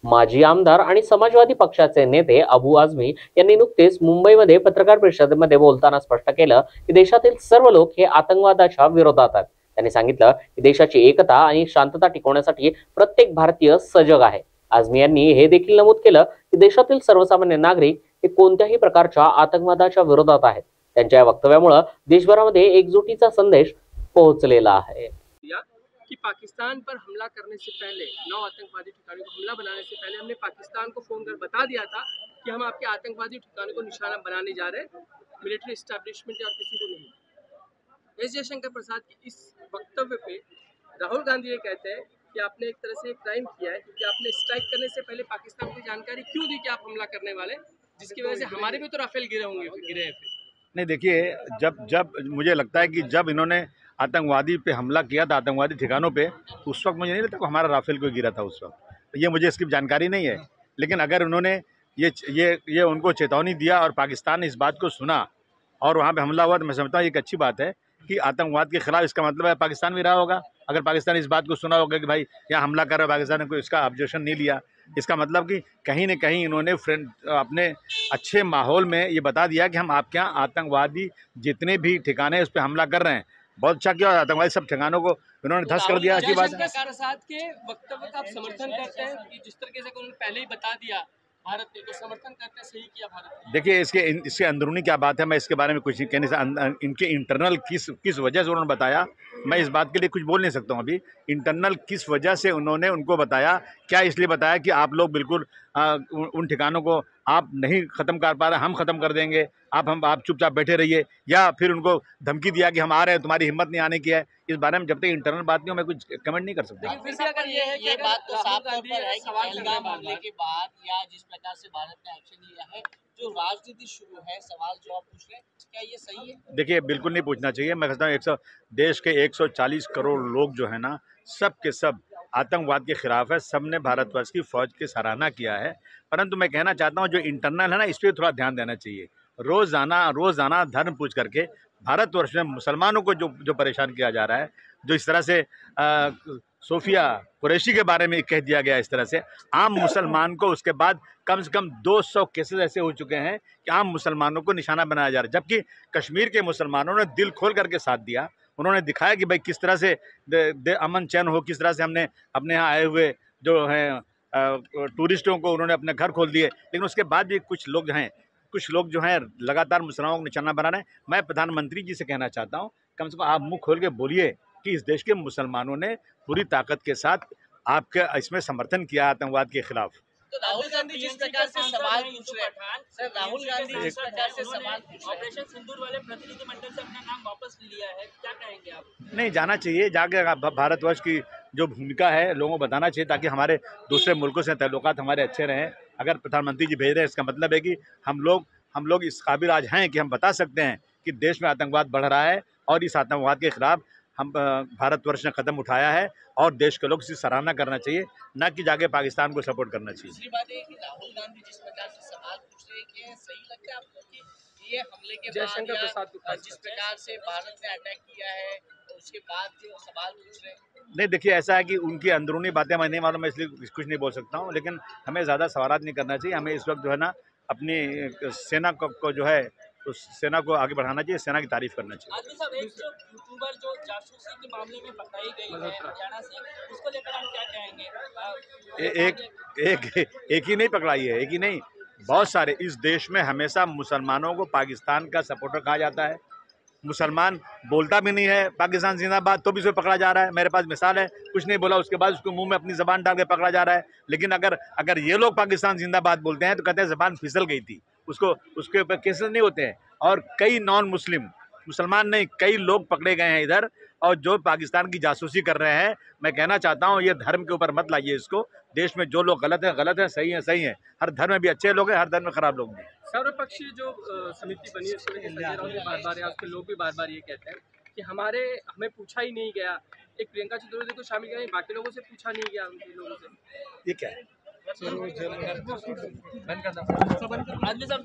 माजी आमदार आणि समाजवादी पक्षाचे नेते अबू आझमी यांनी नुकतेच मुंबईमध्ये पत्रकार परिषदेमध्ये बोलताना स्पष्ट केलं की देशातील सर्व लोक हे आतंकवादाच्या विरोधात आहेत. त्यांनी सांगितलं की देशाची एकता आणि शांतता टिकवण्यासाठी प्रत्येक भारतीय सजग आहे. आझमी यांनी हे देखील नमूद केलं की देशातील सर्वसामान्य नागरिक हे कोणत्याही प्रकारच्या आतंकवादाच्या विरोधात आहेत. त्यांच्या या वक्तव्यामुळे देशभरामध्ये एकजुटीचा संदेश पोहोचलेला आहे. कि पाकिस्तान पर हमला करने से पहले 9 आतंकवादी ठिकानों को हमला बनाने से पहले हमने पाकिस्तान को फोन कर बता दिया था कि हम आपके आतंकवादी ठिकानों को निशाना बनाने जा रहे हैं, मिलिट्री एस्टैब्लिशमेंट और किसी को नहीं। एस जयशंकर प्रसाद के इस वक्तव्य पे राहुल गांधी ये कहते हैं कि आपने एक तरह से क्राइम किया है, क्योंकि आपने स्ट्राइक करने से पहले पाकिस्तान को जानकारी क्यों दी कि आप हमला करने वाले, जिसकी वजह से हमारे भी तो राफेल गिरे हैं। नहीं देखिए, जब जब मुझे लगता है कि जब इन्होंने आतंकवादी पे हमला किया था, आतंकवादी ठिकानों पे, तो उस वक्त मुझे नहीं लगता कि हमारा राफेल कोई गिरा था उस वक्त। ये मुझे इसकी जानकारी नहीं है, लेकिन अगर उन्होंने ये उनको चेतावनी दिया और पाकिस्तान ने इस बात को सुना और वहाँ पे हमला हुआ, तो मैं समझता हूँ एक अच्छी बात है कि आतंकवाद के खिलाफ, इसका मतलब है पाकिस्तान भी रहा होगा। अगर पाकिस्तान इस बात को सुना होगा कि भाई यहाँ हमला कर रहा है, पाकिस्तान ने कोई इसका ऑब्जेक्शन नहीं लिया, इसका मतलब कि कहीं न कहीं इन्होंने अपने अच्छे माहौल में ये बता दिया कि हम आपके यहाँ आतंकवादी जितने भी ठिकाने उस पर हमला कर रहे हैं। बहुत अच्छा किया, आतंकवादी सब ठिकानों को इन्होंने ध्वस्त कर दिया। अच्छी बात है। प्रसाद के वक्तव्य का आप समर्थन करते हैं कि जिस तरीके से उन्होंने पहले ही बता दिया भारत ने, तो समर्थन करते हैं, सही किया भारत ने? देखिए, इसके अंदरूनी क्या बात है, मैं इसके बारे में कुछ नहीं कहने से, इनके इंटरनल किस वजह से उन्होंने बताया, मैं इस बात के लिए कुछ बोल नहीं सकता हूँ अभी। इंटरनल किस वजह से उन्होंने उनको बताया, क्या इसलिए बताया कि आप लोग बिल्कुल उन ठिकानों को आप नहीं ख़त्म कर पा रहे, हम ख़त्म कर देंगे, आप चुपचाप बैठे रहिए, या फिर उनको धमकी दिया कि हम आ रहे हैं, तुम्हारी हिम्मत नहीं आने की है। इस बारे में जब तक इंटरनल बात नहीं हो, मैं कुछ कमेंट नहीं कर सकता। लेकिन फिर भी अगर ये बात तो साफ तौर पर है कि पहलगाम हमले के बाद या जिस प्रकार से भारत ने एक्शन लिया है, जो राजनीति शुरू है, सवाल जवाब पूछ रहे हैं, क्या ये सही है? देखिए, बिल्कुल नहीं पूछना चाहिए। मैं कहता हूँ देश के 140 करोड़ लोग जो है ना, सब के सब आतंकवाद के खिलाफ है। सब ने भारतवर्ष की फौज की सराहना किया है, परंतु मैं कहना चाहता हूँ जो इंटरनल है ना, इस पर थोड़ा ध्यान देना चाहिए। रोज़ाना धर्म पूछ करके भारतवर्ष में मुसलमानों को जो परेशान किया जा रहा है, जो इस तरह से सोफिया कुरैशी के बारे में कह दिया गया, इस तरह से आम मुसलमान को, उसके बाद कम से कम 200 केसेस ऐसे हो चुके हैं कि आम मुसलमानों को निशाना बनाया जा रहा है। जबकि कश्मीर के मुसलमानों ने दिल खोल करके साथ दिया, उन्होंने दिखाया कि भाई किस तरह से अमन चैन हो, किस तरह से हमने अपने यहाँ आए हुए जो हैं टूरिस्टों को उन्होंने अपने घर खोल दिए। लेकिन उसके बाद भी कुछ लोग जो हैं लगातार मुसलमानों को निशाना बना रहे हैं। मैं प्रधानमंत्री जी से कहना चाहता हूँ, कम से कम आप मुँह खोल के बोलिए कि इस देश के मुसलमानों ने पूरी ताकत के साथ आपके इसमें समर्थन किया आतंकवाद के खिलाफ। तो राहुल गांधी जिस प्रकार से सवाल पूछ रहे हैं, सर, राहुल गांधी जिस प्रकार से सवाल पूछ रहे हैं, ऑपरेशन सिंदूर वाले प्रतिनिधिमंडल से अपना नाम वापस लिया है, क्या कहेंगे आप? नहीं, जाना चाहिए, जाके भारतवर्ष की जो भूमिका है लोगों को बताना चाहिए, ताकि हमारे दूसरे मुल्कों से ताल्लुकात हमारे अच्छे रहें। अगर प्रधानमंत्री जी भेज रहे हैं, इसका मतलब है कि हम लोग इस काबिल आज हैं कि हम बता सकते हैं कि देश में आतंकवाद बढ़ रहा है और इस आतंकवाद के खिलाफ हम भारतवर्ष ने कदम उठाया है और देश के लोग इसकी सराहना करना चाहिए, ना कि जाके पाकिस्तान को सपोर्ट करना चाहिए। दूसरी बात है कि राहुल गांधी जिस प्रकार से सवाल पूछ रहे हैं, कि सही लगता है आपको कि ये हमले के बाद जिस प्रकार से भारत ने अटैक किया है, तो उसके बाद जो सवाल पूछ रहे हैं? नहीं, देखिए, ऐसा है कि उनकी अंदरूनी बातें मैं नहीं मालूम, मैं इसलिए कुछ नहीं बोल सकता हूँ, लेकिन हमें ज़्यादा सवाल नहीं करना चाहिए। हमें इस वक्त जो है ना, अपनी सेना को जो है, उस सेना को आगे बढ़ाना चाहिए, सेना की तारीफ करना चाहिए। आदमी साहब, एक जो यूट्यूबर जो जासूसी के मामले में पकड़ाई गई है हरियाणा से, उसको लेकर हम क्या कहेंगे? एक ही नहीं पकड़ाई है, एक ही नहीं, बहुत सारे। इस देश में हमेशा मुसलमानों को पाकिस्तान का सपोर्टर कहा जाता है। मुसलमान बोलता भी नहीं है पाकिस्तान जिंदाबाद, तो भी उसे पकड़ा जा रहा है। मेरे पास मिसाल है, कुछ नहीं बोला, उसके बाद उसको मुंह में अपनी ज़बान डाल के पकड़ा जा रहा है। लेकिन अगर ये लोग पाकिस्तान जिंदाबाद बोलते हैं तो कहते हैं ज़बान फिसल गई थी, उसके ऊपर केसेस नहीं होते हैं। और कई मुसलमान नहीं, कई लोग पकड़े गए हैं इधर, और जो पाकिस्तान की जासूसी कर रहे हैं। मैं कहना चाहता हूँ, ये धर्म के ऊपर मत लाइए इसको। देश में जो लोग गलत है, सही है। हर धर्म में भी अच्छे लोग हैं, हर धर्म में खराब लोग भी हैं। सर्वपक्षीय जो समिति बनी है, उसमें संजय राउत भी बार-बार या उसके लोग भी बार-बार ये कहते हैं कि हमें पूछा ही नहीं गया। एक प्रियंका चतुर्वेदी को शामिल किया, बाकी लोगों से पूछा नहीं गया, उनके लोगों से। ये क्या है? बंद कर दो। आदमी साहब